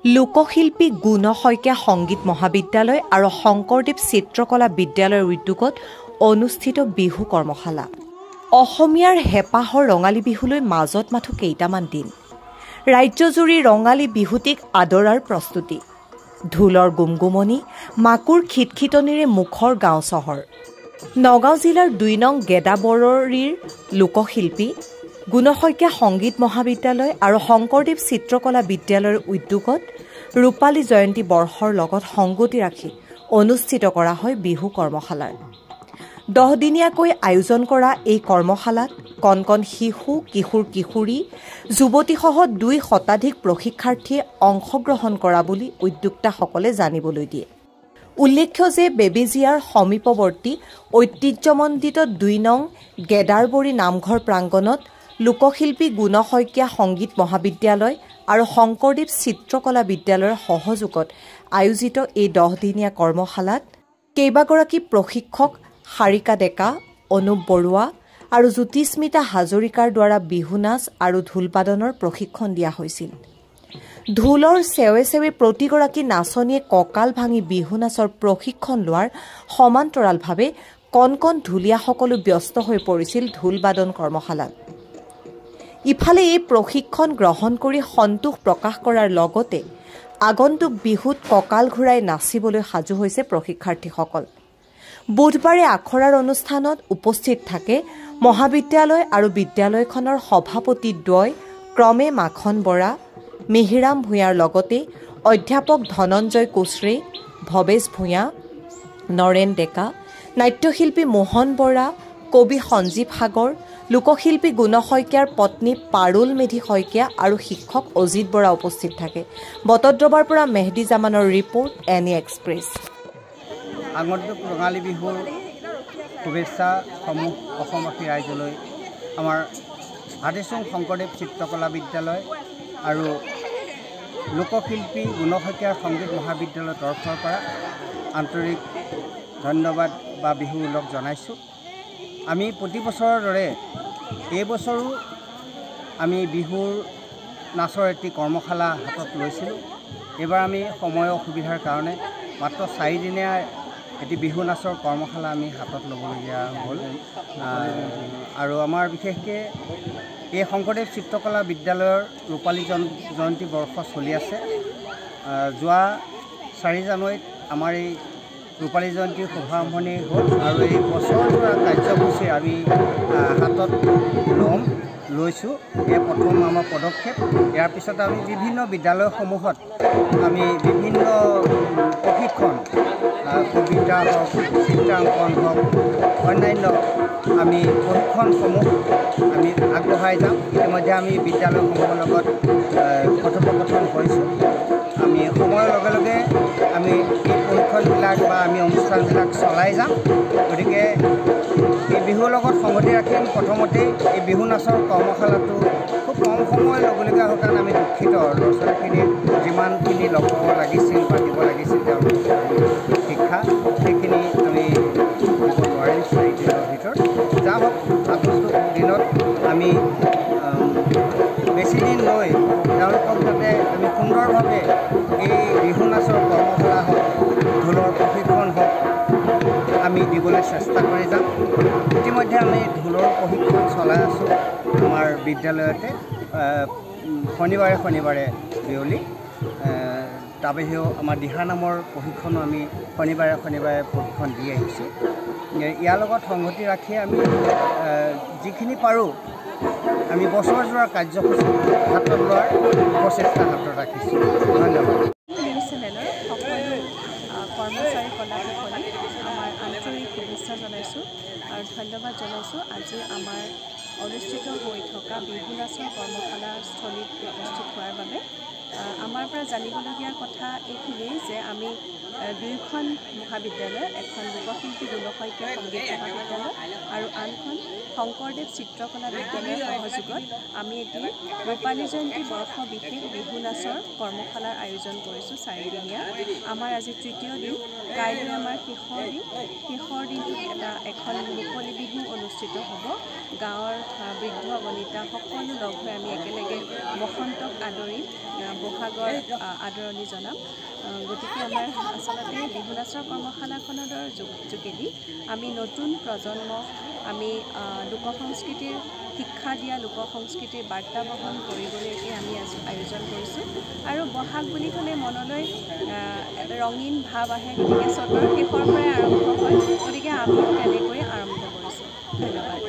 লোকশিল্পী গুণ শইকীয়া সংগীত মহাবিদ্যালয় আৰু শংকৰদেৱ চিত্ৰকলা বিদ্যালয়ৰ উদ্যোগত অনুষ্ঠিত বিহু কৰ্মশালা। অসমীয়াৰ হেঁপাহৰ ৰঙালী বিহুলৈ মাজত মাথো কেইটামান দিন। ৰাজ্যজুৰি ৰঙালী বিহুটিক আদৰাৰ প্ৰস্তুতি। ঢোলৰ গুমগুমনি, মাকুৰ খিটখিটনিৰে মুখৰ গাঁও চহৰ। নগাঁও জিলাৰ ২ নং গেদাবৰৰীৰ লোকশিল্পী গুণ শইকীয়া সংগীত মহাবিদ্যালয় আৰু শংকৰদেৱ চিত্ৰকলা বিদ্যালয়ৰ উদ্যোগত ৰূপালী জয়ন্তী বৰ্ষৰ লগত সংগতি ৰাখি অনুষ্ঠিত কৰা হয় বিহু কৰ্মশালাৰ। 10 দিনীয়াকৈ আয়োজন কৰা এই কৰ্মশালাত কণ কণ শিশু, কিশোৰ কিশোৰী, যুৱতীসহ 2 শতাধিক প্ৰশিক্ষাৰ্থীয়ে অংশগ্ৰহণ কৰা বুলি উদ্যোক্তাসকলে জানিবলৈ দিয়ে। উল্লেখ্য যে বেবেজিয়াৰ সমীপৱৰ্তী ঐতিহ্যমণ্ডিত 2 নং গেদাৰবৰী নামঘৰ প্ৰাংগণত লোকশিল্পী গুণ শইকীয়া সংগীত মহাবিদ্যালয় আৰু শংকৰদেৱ চিত্ৰকলা বিদ্যালয়ৰ সহযোগত আয়োজিত এই 10 দিনীয়া কৰ্মশালাত কেইবাগৰাকী প্ৰশিক্ষক শাৰিকা ডেকা, অনুপ বৰুৱা আৰু জ্যোতিস্মিতা হাজৰিকাৰ দ্বাৰা বিহু নাচ আৰু ঢোলবাদনৰ প্ৰশিক্ষণ দিয়া হৈছিল। ঢোলৰ চেৱে চেৱে প্ৰতিগৰাকী নাচনীয়ে কঁকাল ভাঙি বিহু নাচৰ প্ৰশিক্ষণ লোৱাৰ সমান্তৰালভাৱে কণ কণ ঢুলীয়াসকলো ব্যস্ত হৈ পৰিছিল ঢোলবাদন কৰ্মশালাত। ইফালে এই প্ৰশিক্ষণ গ্ৰহণ কৰি সন্তোষ প্ৰকাশ কৰাৰ লগতে আগন্তুক বিহুত কঁকাল ঘূৰাই নাচিবলৈ সাজু হৈছে প্ৰশিক্ষাৰ্থীসকল। বুধবাৰে আখৰাৰ অনুষ্ঠানত উপস্থিত থাকে মহাবিদ্যালয় আৰু বিদ্যালয়খনৰ সভাপতিদ্বয় ক্ৰমে মাখন বৰা, মিহিৰাম ভূঞাৰ লগতে অধ্যাপক ধনঞ্জয় কোচৰে, ভৱেশ ভূঞা, নৰেন ডেকা, নাট্যশিল্পী মোহন বৰা, কবি সঞ্জীৱ সাগৰ, লোকশিল্পী গুণ শইকীয়াৰ পত্নী পাৰুল মেধি শইকীয়া আৰু শিক্ষক অজিত বৰা উপস্থিত থাকে। বটদ্ৰৱাৰ পৰা মেহদী জামানৰ ৰিপৰ্ট, এনি এক্সপ্ৰেছ। আগন্তুক ৰঙালী বিহুৰ শুভেচ্ছাসমূহ অসমবাসী ৰাইজলৈ আমাৰ হাতীচুং শংকৰদেৱ চিত্ৰকলা বিদ্যালয় আৰু লোকশিল্পী গুণ শইকীয়াৰ সংগীত মহাবিদ্যালয়ৰ তৰফৰ পৰা আন্তৰিক ধন্যবাদ বা বিহু ওলগ জনাইছোঁ। আমি প্ৰতি বছৰৰ দৰে এই বছৰো আমি বিহুৰ নাচৰ এটি কৰ্মশালা হাতত লৈছিলোঁ। এইবাৰ আমি সময়ৰ অসুবিধাৰ কাৰণে মাত্ৰ 4 দিনীয়া এটি বিহু নাচৰ কৰ্মশালা আমি হাতত ল'বলগীয়া হ'ল। আৰু আমাৰ বিশেষকৈ এই শংকৰদেৱ চিত্ৰকলা বিদ্যালয়ৰ ৰূপালী জয়ন্তী বৰ্ষ চলি আছে। যোৱা 4 জানুৱাৰীত আমাৰ এই ৰূপালী জয়ন্তীৰ শুভাৰম্ভণি হ'ল আৰু এই বছৰজোৰা কাৰ্যসূচী আমি হাতত লৈছোঁ। এয়া প্ৰথম আমাৰ পদক্ষেপ। ইয়াৰ পিছত আমি বিভিন্ন বিদ্যালয়সমূহত আমি বিভিন্ন প্ৰশিক্ষণ, কবিতা হওক, চিত্ৰাংকন হওক, অন্যান্য আমি প্ৰশিক্ষণসমূহ আমি আগবঢ়াই যাম। ইতিমধ্যে আমি বিদ্যালয়সমূহৰ লগত কথোপকথন কৰিছোঁ। আমি সময়ৰ লগে লগে আমি এই প্ৰশিক্ষণবিলাক বা আমি অনুষ্ঠানবিলাক চলাই যাম। গতিকে এই বিহুৰ লগত সংগতি ৰাখি আমি প্ৰথমতেই এই বিহু নাচৰ কৰ্মশালাটো খুব কম সময় ল'বলগীয়া হোৱাৰ কাৰণে আমি দুখিত। ল'ৰা ছোৱালীখিনিৰ যিমানখিনি ল'ব লাগিছিল বা দিব লাগিছিল তেওঁলোকৰ শিক্ষা, সেইখিনি আমি দিব নোৱাৰিম 4 দিনৰ ভিতৰত। যা হওক, আগন্তুক দিনত আমি বেছিদিন লৈ তেওঁলোকক যাতে আমি সুন্দৰভাৱে এই বিহু নাচৰ কৰ্মশালা হওক, ঢোলৰ প্ৰশিক্ষণ হওক, আমি দিবলৈ চেষ্টা কৰি যাম। ইতিমধ্যে আমি ঢোলৰ প্ৰশিক্ষণ চলাই আছোঁ আমাৰ বিদ্যালয়তে শনিবাৰে বিয়লি। তাৰ বাহিৰেও আমাৰ দিহানামৰ প্ৰশিক্ষণো আমি শনিবাৰে প্ৰশিক্ষণ দি আহিছোঁ। ইয়াৰ লগত সংগতি ৰাখি আমি যিখিনি পাৰোঁ আমি বছৰজোৰা কাৰ্যসূচী হাতত লোৱাৰ প্ৰচেষ্টা হাতত ৰাখিছোঁ। ধন্যবাদ। নিউজ চেনেলৰ সকলো কৰ্মচাৰী কলাকুশলী আমাৰ আন্তৰিক শুভেচ্ছা জনাইছোঁ আৰু ধন্যবাদ জনাইছোঁ আজি আমাৰ অনুষ্ঠিত হৈ থকা বিহু নাচৰ কৰ্মশালাস্থলীত উপস্থিত হোৱাৰ বাবে। আমাৰ পৰা জানিবলগীয়া কথা এইখিনিয়ে যে আমি 2খন মহাবিদ্যালয়, এখন লোকশিল্পী গুণ শইকীয়া সংগীত মহাবিদ্যালয় আৰু আনখন শংকৰদেৱ চিত্ৰকলা বিদ্যালয়ৰ সহযোগত আমি এটি ৰূপালী জয়ন্তী বৰ্ষ বিশেষ বিহু নাচৰ কৰ্মশালাৰ আয়োজন কৰিছোঁ 4 দিনীয়া। আমাৰ আজি 3য় দিন, কাইলৈ আমাৰ শেষৰ দিনটোত এখন মুকলি বিহু অনুষ্ঠিত হ'ব। গাঁৱৰ বৃদ্ধ বনিতা সকলো লগ হৈ আমি একেলগে বসন্তক আদৰি বহাগৰ আদৰণি জনাম গতিকে আমাৰ আচলতে বিহু নাচৰ কৰ্মশালাখনৰ যোগেদি আমি নতুন প্ৰজন্মক আমি লোকসংস্কৃতিৰ শিক্ষা দিয়া লোকসংস্কৃতিৰ বাৰ্তা বহন কৰিবলৈকে আমি আয়োজন কৰিছোঁ আৰু বহাগ বুলি ক'লে মনলৈ ৰঙীন ভাৱ আহে গতিকে চ'তৰ শেষৰ পৰাই আৰম্ভ হয় গতিকে আমিও তেনেকৈ আৰম্ভ কৰিছোঁ ধন্যবাদ